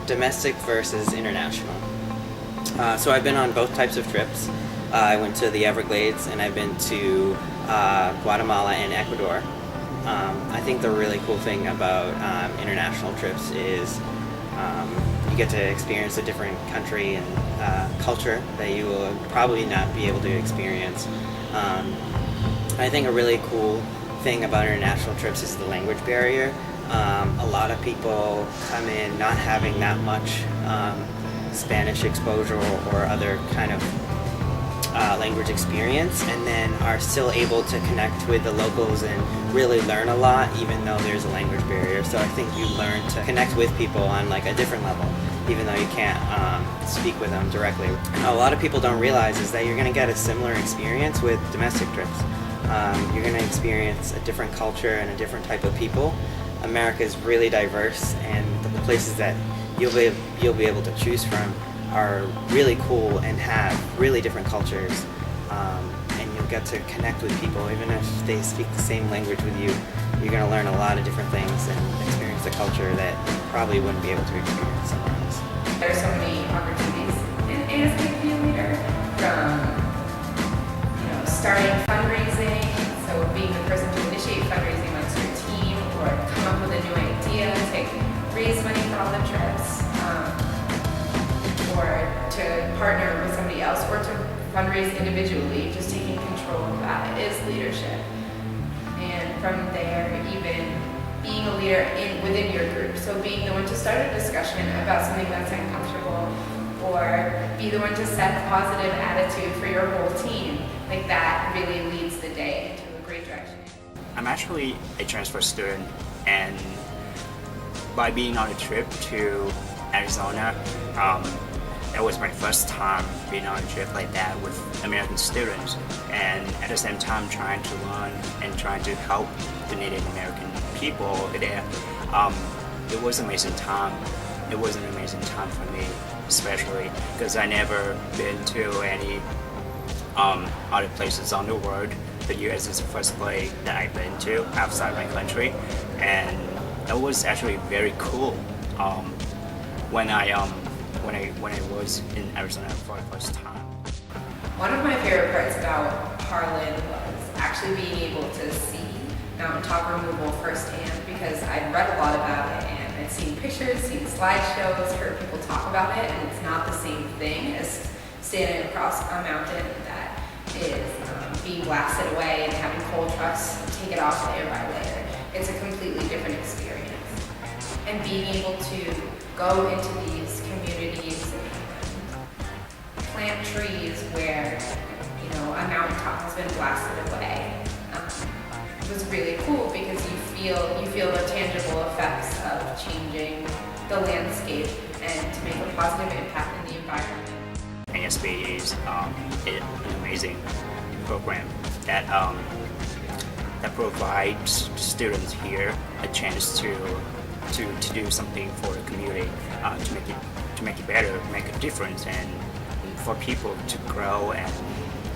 domestic versus international. So I've been on both types of trips. I went to the Everglades and I've been to Guatemala and Ecuador. I think the really cool thing about international trips is you get to experience a different country and culture that you will probably not be able to experience. I think a really cool thing about international trips is the language barrier. A lot of people come in not having that much Spanish exposure or other kind of language experience, and then are still able to connect with the locals and really learn a lot even though there's a language barrier. So I think you learn to connect with people on like a different level even though you can't speak with them directly. A lot of people don't realize is that you're going to get a similar experience with domestic trips. You're going to experience a different culture and a different type of people. America is really diverse, and the places that you'll be able to choose from are really cool and have really different cultures, and you'll get to connect with people even if they speak the same language with you. You're going to learn a lot of different things and experience a culture that you probably wouldn't be able to experience somewhere else. There are so many opportunities as a community leader, from starting fundraising, so being the person to initiate fundraising amongst your team, or come up with a new idea to raise money for all the trips, or to partner with somebody else, or to fundraise individually. Just taking control of that is leadership. And from there, even being a leader within your group, so being the one to start a discussion about something that's uncomfortable, or be the one to set a positive attitude for your whole team. Like that really leads the day into a great direction. I'm actually a transfer student, and by being on a trip to Arizona, that was my first time being on a trip like that with American students, and at the same time trying to learn and trying to help the Native American people over there. It was an amazing time. It was an amazing time for me, especially because I never been to any other places on the world. The US is the first place that I've been to outside my country, and that was actually very cool. When I was in Arizona for the first time. One of my favorite parts about Harlan was actually being able to see mountaintop removal firsthand, because I'd read a lot about it and I'd seen pictures, seen slideshows, heard people talk about it, and it's not the same thing as standing across a mountain that is being blasted away and having coal trucks take it off layer by layer. It's a completely different experience. And being able to go into these communities and plant trees where a mountaintop has been blasted away was really cool, because you feel the tangible effects of changing the landscape and to make a positive impact in the environment. ASB is an amazing program that provides students here a chance to do something for the community, to make it better, make a difference, and for people to grow and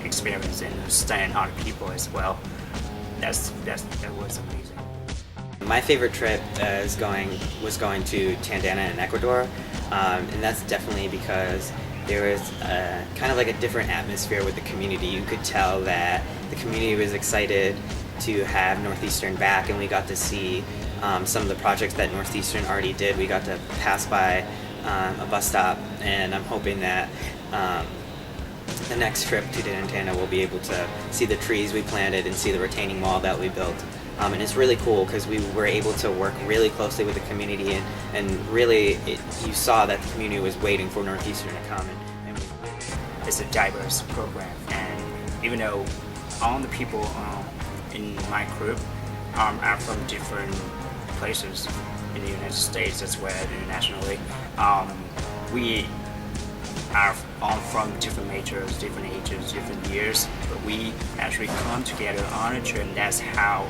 experience and understand other people as well. That was amazing. My favorite trip was going to Tandana in Ecuador, and that's definitely because there was kind of like a different atmosphere with the community. You could tell that the community was excited to have Northeastern back, and we got to see some of the projects that Northeastern already did. We got to pass by a bus stop, and I'm hoping that the next trip to Tandana we'll be able to see the trees we planted and see the retaining wall that we built. And it's really cool because we were able to work really closely with the community, and really you saw that the community was waiting for Northeastern to come. And it's a diverse program, and even though all the people in my group are from different places in the United States as well as internationally, we are all from different majors, different ages, different years, but we actually come together on a trip, and that's how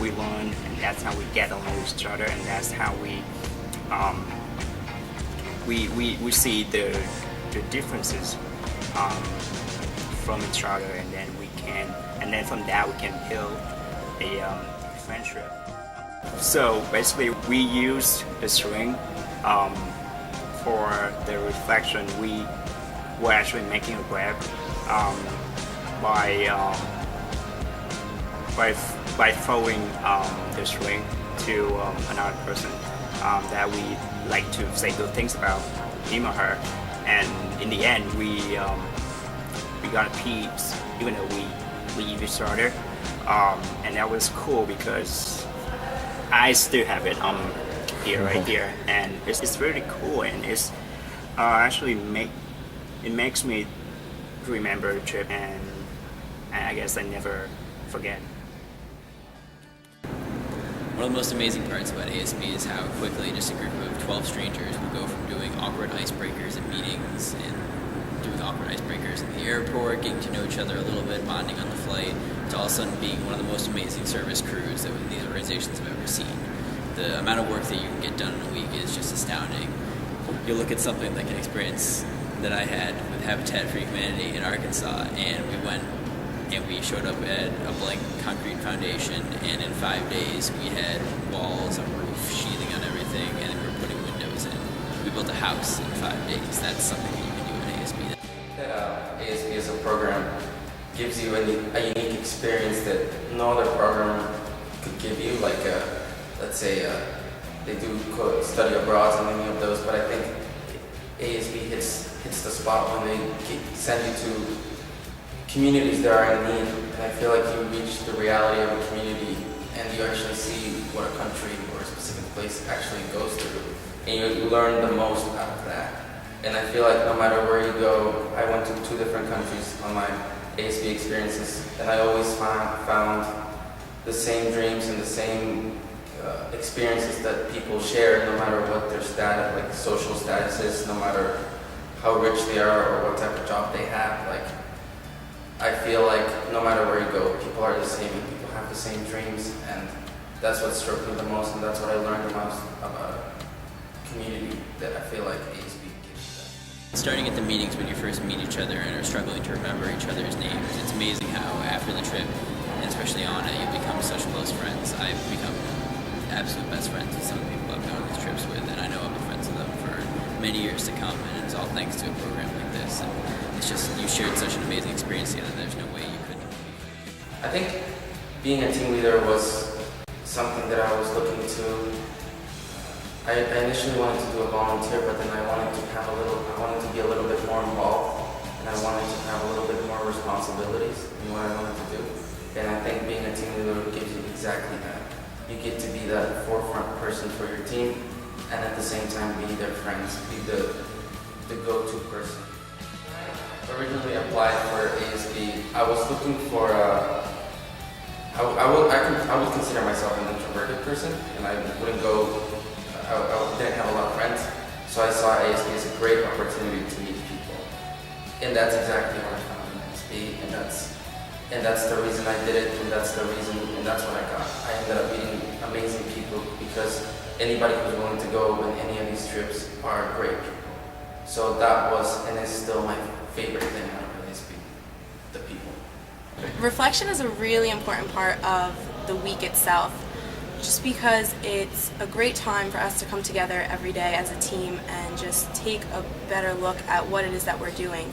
we learn, and that's how we get along with each other, and that's how we see the differences from each other, and then from that we can build a friendship. So basically we use the string for the reflection, we were actually making a grab by by throwing the string to another person that we like to say good things about him or her, and in the end we got a piece, even though we leave each other, and that was cool because I still have it here, right here, and it's really cool, and it's actually makes me remember the trip, and I guess I never forget. One of the most amazing parts about ASB is how quickly just a group of 12 strangers will go from doing awkward icebreakers at meetings and doing awkward icebreakers in the airport, getting to know each other a little bit, bonding on the flight, to all of a sudden being one of the most amazing service crews that these organizations have ever seen. The amount of work that you can get done in a week is just astounding. You look at something like an experience that I had with Habitat for Humanity in Arkansas, and we went and we showed up at a blank concrete foundation, and in 5 days we had walls, a roof, sheathing on everything, and we were putting windows in. We built a house in 5 days. That's something that you can do in ASB. That ASB as a program gives you a unique experience that no other program could give you. Like, let's say they do study abroad and any of those, but I think ASB hits the spot when they send you to communities that are in need, and I feel like you reach the reality of a community and you actually see what a country or a specific place actually goes through, and you learn the most out of that. And I feel like no matter where you go, I went to 2 different countries on my ASB experiences, and I always found the same dreams and the same experiences that people share, no matter what their status, like social status is, no matter how rich they are or what type of job they have. Like, I feel like no matter where you go, people are the same and people have the same dreams, and that's what struck me the most, and that's what I learned the most about a community that I feel like ASB gives you. Starting at the meetings when you first meet each other and are struggling to remember each other's names, it's amazing how after the trip, and especially on it, you become such close friends. I've become absolute best friends with some of the people I've gone on these trips with, and I know I'll be friends with them for many years to come, and it's all thanks to a program like this. And it's just, you shared such an amazing experience together, there's no way you couldn't. I think being a team leader was something that I was looking to. I initially wanted to do a volunteer, but then I wanted to be a little bit more involved, and I wanted to have a little bit more responsibilities in what I wanted to do. And I think being a team leader gives you exactly that. You get to be that forefront person for your team, and at the same time be their friends, be the go-to person. Originally applied for ASB, I was looking for I would consider myself an introverted person, and I wouldn't go, I didn't have a lot of friends, so I saw ASB as a great opportunity to meet people. And that's exactly what I found in ASB, and that's the reason I did it, and that's what I got. I ended up meeting amazing people, because anybody who's willing to go on any of these trips are great people. So that was, and is still my favorite thing out of ASB, the people. Reflection is a really important part of the week itself, just because it's a great time for us to come together every day as a team and just take a better look at what it is that we're doing.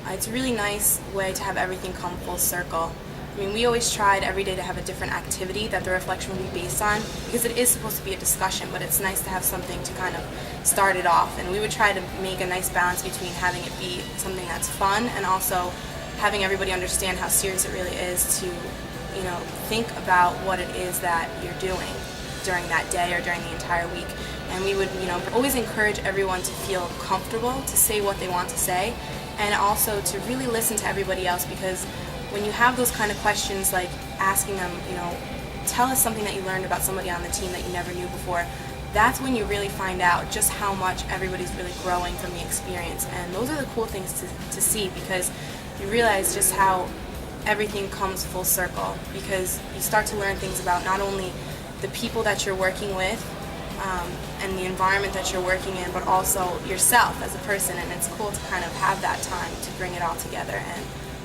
It's a really nice way to have everything come full circle. I mean, we always tried every day to have a different activity that the reflection would be based on, because it is supposed to be a discussion, but it's nice to have something to kind of start it off. And we would try to make a nice balance between having it be something that's fun and also having everybody understand how serious it really is to, you know, think about what it is that you're doing during that day or during the entire week. And we would, you know, always encourage everyone to feel comfortable to say what they want to say, and also to really listen to everybody else, because when you have those kind of questions, like asking them, you know, tell us something that you learned about somebody on the team that you never knew before, that's when you really find out just how much everybody's really growing from the experience. And those are the cool things to see, because you realize just how everything comes full circle, because you start to learn things about not only the people that you're working with and the environment that you're working in, but also yourself as a person. And it's cool to kind of have that time to bring it all together.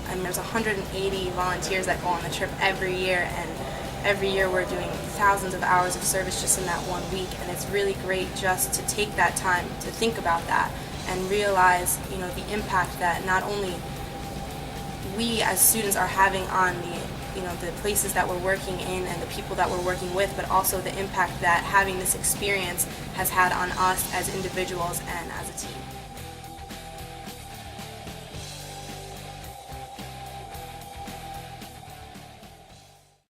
And there's 180 volunteers that go on the trip every year, and every year we're doing thousands of hours of service just in that 1 week, and it's really great just to take that time to think about that and realize, the impact that not only we as students are having on the places that we're working in and the people that we're working with, but also the impact that having this experience has had on us as individuals and as a team.